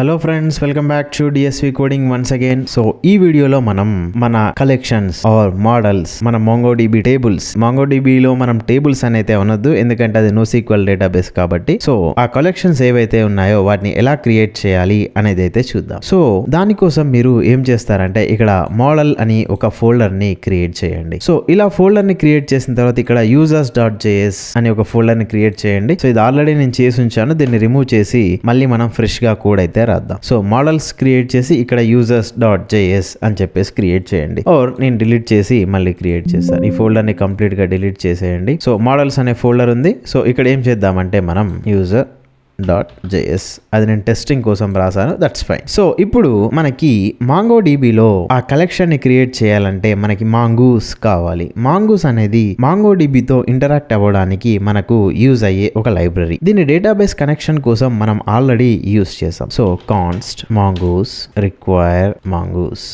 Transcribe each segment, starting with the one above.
Hello friends, welcome back to DSV coding once again. So ఈ వీడియోలో మనం మన కలెక్షన్స్ ఆర్ మోడల్స్, మన MongoDB టేబుల్స్, MongoDBలో మనం టేబుల్స్ అనేది అనొద్దు ఎందుకంటే అది NoSQL డేటాబేస్ కాబట్టి. సో ఆ కలెక్షన్స్ ఏవైతే ఉన్నాయో వాటిని ఎలా క్రియేట్ చేయాలి అనేది అయితే చూద్దాం. సో దానికోసం మీరు ఏం చేస్తారంటే ఇక్కడ మోడల్ అని ఒక ఫోల్డర్ ని క్రియేట్ చేయండి. సో ఇలా ఫోల్డర్ ని క్రియేట్ చేసిన తర్వాత ఇక్కడ users.js అని ఒక ఫోల్డర్ ని క్రియేట్ చేయండి. సో ఇది ఆల్రెడీ నేను చేసి ఉంచాను, దీన్ని రిమూవ్ చేసి మళ్ళీ మనం ఫ్రెష్ గా కోడ్ అయితే రాద్దాం. సో మోడల్స్ క్రియేట్ చేసి ఇక్కడ users.js అని చెప్పేసి క్రియేట్ చేయండి. ఆర్ నేను డిలీట్ చేసి మళ్ళీ క్రియేట్ చేస్తాను. ఈ ఫోల్డర్ ని కంప్లీట్ గా డిలీట్ చేసేయండి. సో మోడల్స్ అనే ఫోల్డర్ ఉంది. సో ఇక్కడ ఏం చేద్దామంటే మనం user.js అది నేను టెస్టింగ్ కోసం రాసాను, దట్స్ ఫైన్. సో ఇప్పుడు మనకి MongoDBలో ఆ కలెక్షన్ ని క్రియేట్ చేయాలంటే మనకి మాంగూస్ కావాలి. మాంగూస్ అనేది MongoDBతో ఇంటరాక్ట్ అవ్వడానికి మనకు యూజ్ అయ్యే ఒక లైబ్రరీ. దీని డేటాబేస్ కనెక్షన్ కోసం మనం ఆల్రెడీ యూజ్ చేసాం. So const mongoose require mongoose.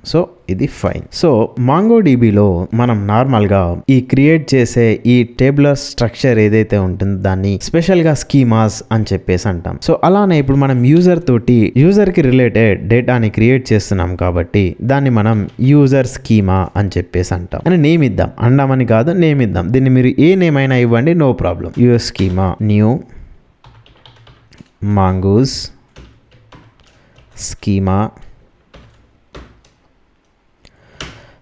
So ఇది ఫైన్. సో MongoDBలో మనం నార్మల్గా ఈ క్రియేట్ చేసే ఈ టేబులర్ స్ట్రక్చర్ ఏదైతే ఉంటుందో దాన్ని స్పెషల్ గా స్కీమాస్ అని చెప్పేసి అంటాం. సో అలానే ఇప్పుడు మనం యూజర్ కి రిలేటెడ్ డేటాని క్రియేట్ చేస్తున్నాం కాబట్టి దాన్ని మనం యూజర్ స్కీమా అని చెప్పేసి అంటాం. అని నేమ్ ఇద్దాం, అండామని కాదు, నేమ్ ఇద్దాం. దీన్ని మీరు ఏ నేమ్ అయినా ఇవ్వండి, no problem. User schema new mongoose schema.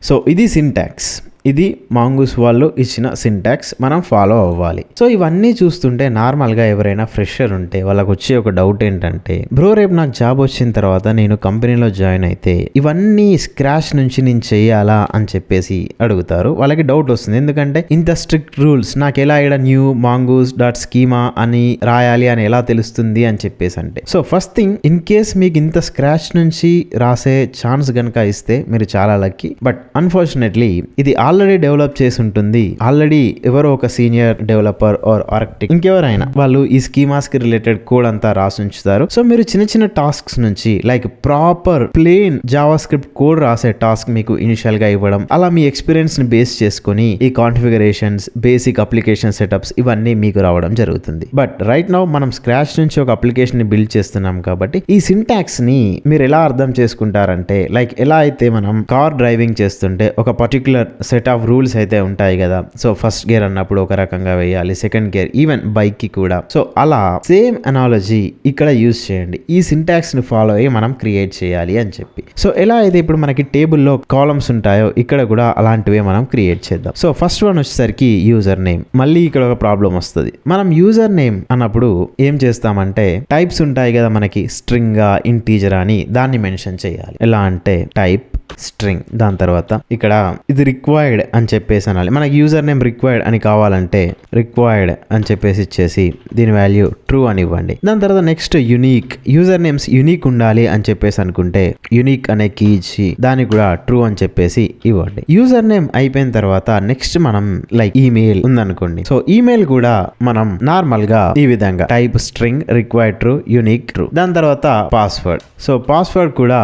So ఇది సింటాక్స్, ఇది మాంగూస్ వాళ్ళు ఇచ్చిన సింటాక్స్ మనం ఫాలో అవ్వాలి. సో ఇవన్నీ చూస్తుంటే నార్మల్గా ఎవరైనా ఫ్రెషర్ ఉంటే వాళ్ళకి వచ్చే ఒక డౌట్ ఏంటంటే, బ్రో రేపు నాకు జాబ్ వచ్చిన తర్వాత నేను కంపెనీలో జాయిన్ అయితే ఇవన్నీ స్క్రాచ్ నుంచి నేను చేయాలా అని చెప్పేసి అడుగుతారు. వాళ్ళకి డౌట్ వస్తుంది, ఎందుకంటే ఇంత స్ట్రిక్ట్ రూల్స్ నాకు ఎలా ఇక్కడ న్యూ mongoose.schema అని రాయాలి అని ఎలా తెలుస్తుంది అని చెప్పేసి అంటే. So first thing, in case మీకు ఇంత స్క్రాచ్ నుంచి రాసే ఛాన్స్ గనక ఇస్తే మీరు చాలా లక్కీ. బట్ అన్ఫార్చునేట్లీ ఇది ఆల్రెడీ డెవలప్ చేసి ఉంటుంది. ఆల్రెడీ ఎవరో ఒక సీనియర్ డెవలపర్ ఆర్ ఆర్కిటెక్ట్ ఇంకెవరైనా వాళ్ళు ఈ స్కీమాస్ కి రిలేటెడ్ కోడ్ అంతా రాసి ఉంచుతారు. సో మీరు చిన్న చిన్న టాస్క్స్ నుంచి like proper plain JavaScript code రాసే టాస్క్ మీకు ఇనిషియల్ గా ఇవ్వడం, అలా మీ ఎక్స్పీరియన్స్ ని బేస్ చేసుకుని ఈ కాన్ఫిగరేషన్స్, బేసిక్ అప్లికేషన్ సెటప్స్ ఇవన్నీ మీకు రావడం జరుగుతుంది. బట్ రైట్ నౌ మనం స్క్రాచ్ నుంచి ఒక అప్లికేషన్ ని బిల్డ్ చేస్తున్నాం కాబట్టి ఈ సింటాక్స్ ని మీరు ఎలా అర్థం చేసుకుంటారంటే, లైక్ ఎలా అయితే మనం కార్ డ్రైవింగ్ చేస్తుంటే ఒక పర్టికులర్ సెట్ ఆఫ్ రూల్స్ అయితే ఉంటాయి కదా. సో ఫస్ట్ గేర్ అన్నప్పుడు ఒక రకంగా వేయాలి, సెకండ్ గేర్, ఈవెన్ బైక్ కి కూడా. సో అలా సేమ్ అనాలజీ ఇక్కడ యూజ్ చేయండి. ఈ సింటాక్స్ ని ఫాలో అయ్యి మనం క్రియేట్ చేయాలి అని చెప్పి. సో ఎలా అయితే ఇప్పుడు మనకి టేబుల్లో కాలమ్స్ ఉంటాయో ఇక్కడ కూడా అలాంటివే మనం క్రియేట్ చేద్దాం. సో ఫస్ట్ వన్ వచ్చేసరికి యూజర్ నేమ్. మళ్ళీ ఇక్కడ ఒక ప్రాబ్లం వస్తుంది. మనం యూజర్ నేమ్ అన్నప్పుడు ఏం చేస్తామంటే టైప్స్ ఉంటాయి కదా మనకి, స్ట్రింగ్ ఇంటీజర్ అని, దాన్ని మెన్షన్ చేయాలి. ఎలా అంటే టైప్ స్ట్రింగ్, దాని తర్వాత ఇక్కడ ఇది రిక్వైర్డ్ అని చెప్పేసి అనాలి. మనకి యూజర్ నేమ్ రిక్వైర్డ్ అని కావాలంటే రిక్వైర్డ్ అని చెప్పేసి ఇచ్చేసి దీని వాల్యూ ట్రూ అని ఇవ్వండి. దాని తర్వాత next unique, user names unique ఉండాలి అని చెప్పేసి అనుకుంటే యూనిక్ అనే కీ ఇచ్చి దానికి కూడా ట్రూ అని చెప్పేసి ఇవ్వండి. యూజర్ నేమ్ అయిపోయిన తర్వాత నెక్స్ట్ మనం లైక్ ఈమెయిల్ ఉందనుకోండి. సో ఈమెయిల్ కూడా మనం నార్మల్ గా ఈ విధంగా type string required true unique true. దాని తర్వాత పాస్వర్డ్. సో పాస్వర్డ్ కూడా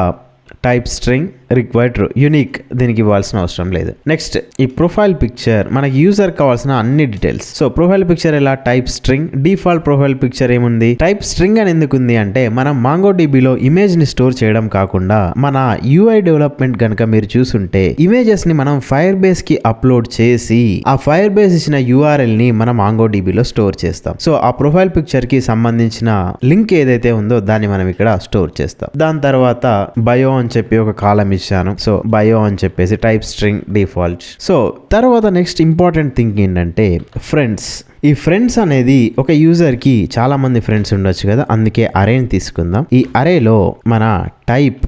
type string required true unique, దీనికి ఇవ్వాల్సిన అవసరం లేదు. నెక్స్ట్ ఈ ప్రొఫైల్ పిక్చర్, మనకి యూజర్ కావాల్సిన అన్ని డీటెయిల్స్. సో ప్రొఫైల్ పిక్చర్ ఎలా type string, default profile picture ఏముంది టైప్ స్ట్రింగ్ అని ఎందుకు ఉంది అంటే మనం MongoDBలో ఇమేజ్ ని స్టోర్ చేయడం కాకుండా మన UI డెవలప్మెంట్ కనుక మీరు చూసుంటే ఇమేజెస్ ని మనం ఫైర్ బేస్ కి అప్లోడ్ చేసి ఆ ఫైర్ బేస్ ఇచ్చిన URL ని మనం MongoDBలో స్టోర్ చేస్తాం. సో ఆ ప్రొఫైల్ పిక్చర్ కి సంబంధించిన లింక్ ఏదైతే ఉందో దాన్ని మనం ఇక్కడ స్టోర్ చేస్తాం. దాని తర్వాత బయో అని చెప్పి ఒక కాలం ఇచ్చాను. సో బయో అని చెప్పేసి టైప్ స్ట్రింగ్ డిఫాల్ట్. సో తర్వాత నెక్స్ట్ ఇంపార్టెంట్ థింగ్ ఏంటంటే ఫ్రెండ్స్. ఈ ఫ్రెండ్స్ అనేది ఒక యూజర్ కి చాలా మంది ఫ్రెండ్స్ ఉండొచ్చు కదా, అందుకే అరేని తీసుకుందాం. ఈ అరేలో మన టైప్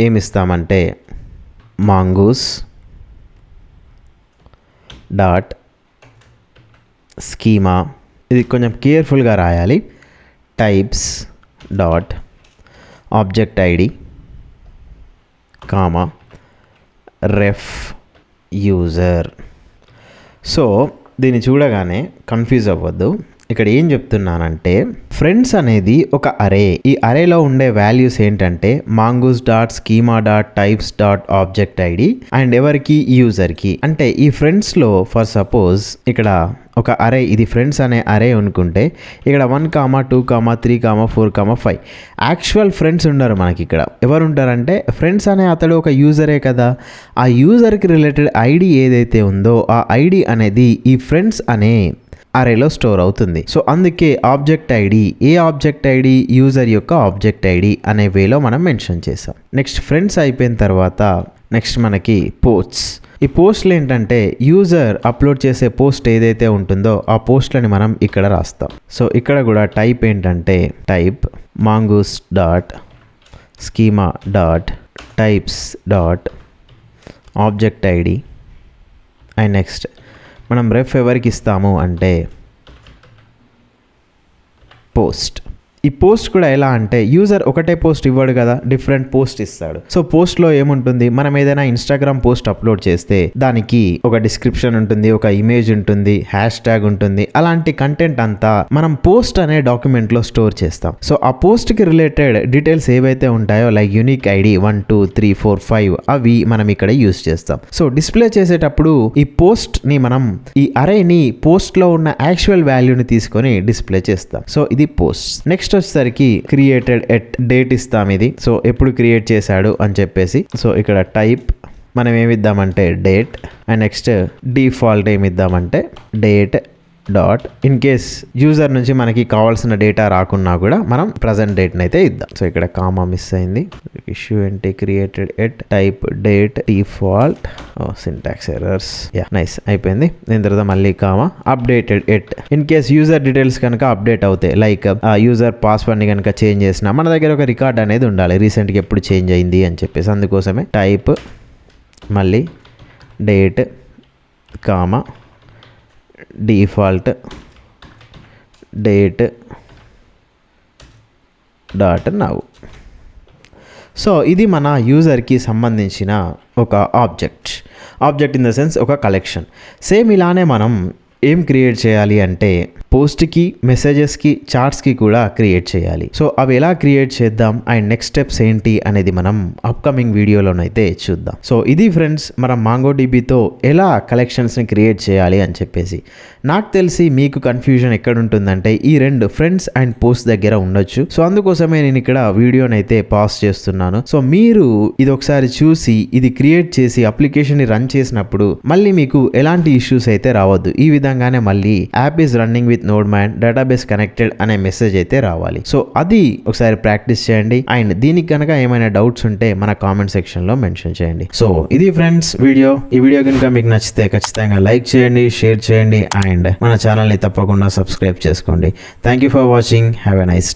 ఏమిస్తామంటే mongoose డాట్ స్కీమా. ఇది కొంచెం కేర్ఫుల్గా రాయాలి. Types dot object ID comma ref user. So దీన్ని చూడగానే కన్ఫ్యూజ్ అవ్వద్దు. ఇక్కడ ఏం చెప్తున్నానంటే ఫ్రెండ్స్ అనేది ఒక అరే. ఈ అరేలో ఉండే వాల్యూస్ ఏంటంటే mongoose.schema.types.objectId అండ్ ఎవరికి యూజర్ కి. అంటే ఈ ఫ్రెండ్స్ లో ఫర్ సపోజ్ ఇక్కడ ఒక అరే, ఇది ఫ్రెండ్స్ అనే అరే అనుకుంటే ఇక్కడ 1, 2, 3, 4, 5 యాక్చువల్ ఫ్రెండ్స్ ఉండరు మనకి. ఇక్కడ ఎవరు ఉంటారంటే ఫ్రెండ్స్ అనే అతడు ఒక యూజరే కదా. ఆ యూజర్కి రిలేటెడ్ ఐడి ఏదైతే ఉందో ఆ ఐడి అనేది ఈ ఫ్రెండ్స్ అనే అరేలో స్టోర్ అవుతుంది. సో అందుకే ఆబ్జెక్ట్ ఐడి, ఏ ఆబ్జెక్ట్ ఐడి, యూజర్ యొక్క ఆబ్జెక్ట్ ఐడి అనే వేలో మనం మెన్షన్ చేసాం. నెక్స్ట్ ఫ్రెండ్స్ అయిపోయిన తర్వాత నెక్స్ట్ మనకి పోస్ట్స్. ఈ పోస్ట్లు ఏంటంటే యూజర్ అప్లోడ్ చేసే పోస్ట్ ఏదైతే ఉంటుందో ఆ పోస్ట్లని మనం ఇక్కడ రాస్తాం. సో ఇక్కడ కూడా టైప్ ఏంటంటే type mongoose dot schema dot types dot object ID and next మనం రెఫ్ ఎవరికి ఇస్తాము అంటే పోస్ట్. ఈ పోస్ట్ కూడా ఎలా అంటే యూజర్ ఒకటే పోస్ట్ ఇవ్వడు కదా, డిఫరెంట్ పోస్ట్ ఇస్తాడు. సో పోస్ట్లో ఏముంటుంది, మనం ఏదైనా ఇన్స్టాగ్రామ్ పోస్ట్ అప్లోడ్ చేస్తే దానికి ఒక డిస్క్రిప్షన్ ఉంటుంది, ఒక ఇమేజ్ ఉంటుంది, హ్యాష్ ట్యాగ్ ఉంటుంది. అలాంటి కంటెంట్ అంతా మనం పోస్ట్ అనే డాక్యుమెంట్లో స్టోర్ చేస్తాం. సో ఆ పోస్ట్కి రిలేటెడ్ డీటెయిల్స్ ఏవైతే ఉంటాయో లైక్ యూనిక్ ఐడి 1, 2, 3, 4, 5 అవి మనం ఇక్కడ యూజ్ చేస్తాం. సో డిస్ప్లే చేసేటప్పుడు ఈ పోస్ట్ని మనం ఈ అరేని పోస్ట్లో ఉన్న యాక్చువల్ వాల్యూని తీసుకొని డిస్ప్లే చేస్తాం. సో ఇది పోస్ట్. నెక్స్ట్ వచ్చేసరికి క్రియేటెడ్ ఎట్ డేట్ ఇస్తాం. ఇది సో ఎప్పుడు క్రియేట్ చేశాడు అని చెప్పేసి. సో ఇక్కడ టైప్ మనం ఏమిద్దామంటే డేట్ అండ్ నెక్స్ట్ డిఫాల్ట్ ఏమిద్దామంటే date dot in case user నుంచి మనకి కావాల్సిన డేటా రాకున్నా కూడా మనం ప్రజెంట్ డేట్ని అయితే ఇద్దాం. సో ఇక్కడ కామా మిస్ అయింది. ఇష్యూ ఏంటి, created at type date default syntax errors. Nice అయిపోయింది. దీని తర్వాత మళ్ళీ comma updated at in case user details కనుక అప్డేట్ అవుతాయి, లైక్ యూజర్ పాస్వర్డ్ని కనుక చేంజ్ చేసినా మన దగ్గర ఒక రికార్డ్ అనేది ఉండాలి రీసెంట్గా ఎప్పుడు చేంజ్ అయింది అని చెప్పేసి. అందుకోసమే టైప్ మళ్ళీ date comma default date dot now. So ఇది మన యూజర్కి సంబంధించిన ఒక ఆబ్జెక్ట్ ఇన్ ద సెన్స్ ఒక కలెక్షన్. సేమ్ ఇలానే మనం ఏం క్రియేట్ చేయాలి అంటే పోస్ట్కి, మెసేజెస్కి, చార్ట్స్కి కూడా క్రియేట్ చేయాలి. సో అవి ఎలా క్రియేట్ చేద్దాం అండ్ నెక్స్ట్ స్టెప్స్ ఏంటి అనేది మనం అప్కమింగ్ వీడియోలోనైతే చూద్దాం. సో ఇది ఫ్రెండ్స్ మనం మాంగోడిబితో ఎలా కలెక్షన్స్ని క్రియేట్ చేయాలి అని చెప్పేసి. నాకు తెలిసి మీకు కన్ఫ్యూజన్ ఎక్కడ ఉంటుందంటే ఈ రెండు ఫ్రెండ్స్ అండ్ పోస్ట్ దగ్గర ఉండొచ్చు. సో అందుకోసమే నేను ఇక్కడ వీడియోనైతే పాజ్ చేస్తున్నాను. సో మీరు ఇది ఒకసారి చూసి ఇది క్రియేట్ చేసి అప్లికేషన్ని రన్ చేసినప్పుడు మళ్ళీ మీకు ఎలాంటి ఇష్యూస్ అయితే రావద్దు. ఈ విధంగానే మళ్ళీ app is running with nodemon, database connected అనే మెసేజ్ అయితే రావాలి. సో అది ఒకసారి ప్రాక్టీస్ చేయండి అండ్ దీనికి కనుక ఏమైనా డౌట్స్ ఉంటే మన కామెంట్ సెక్షన్లో మెన్షన్ చేయండి. సో ఇది ఫ్రెండ్స్ వీడియో. ఈ వీడియో కనుక మీకు నచ్చితే ఖచ్చితంగా లైక్ చేయండి, షేర్ చేయండి అండ్ మన ఛానల్ని తప్పకుండా సబ్స్క్రైబ్ చేసుకోండి. Thank you for watching. Have a nice day.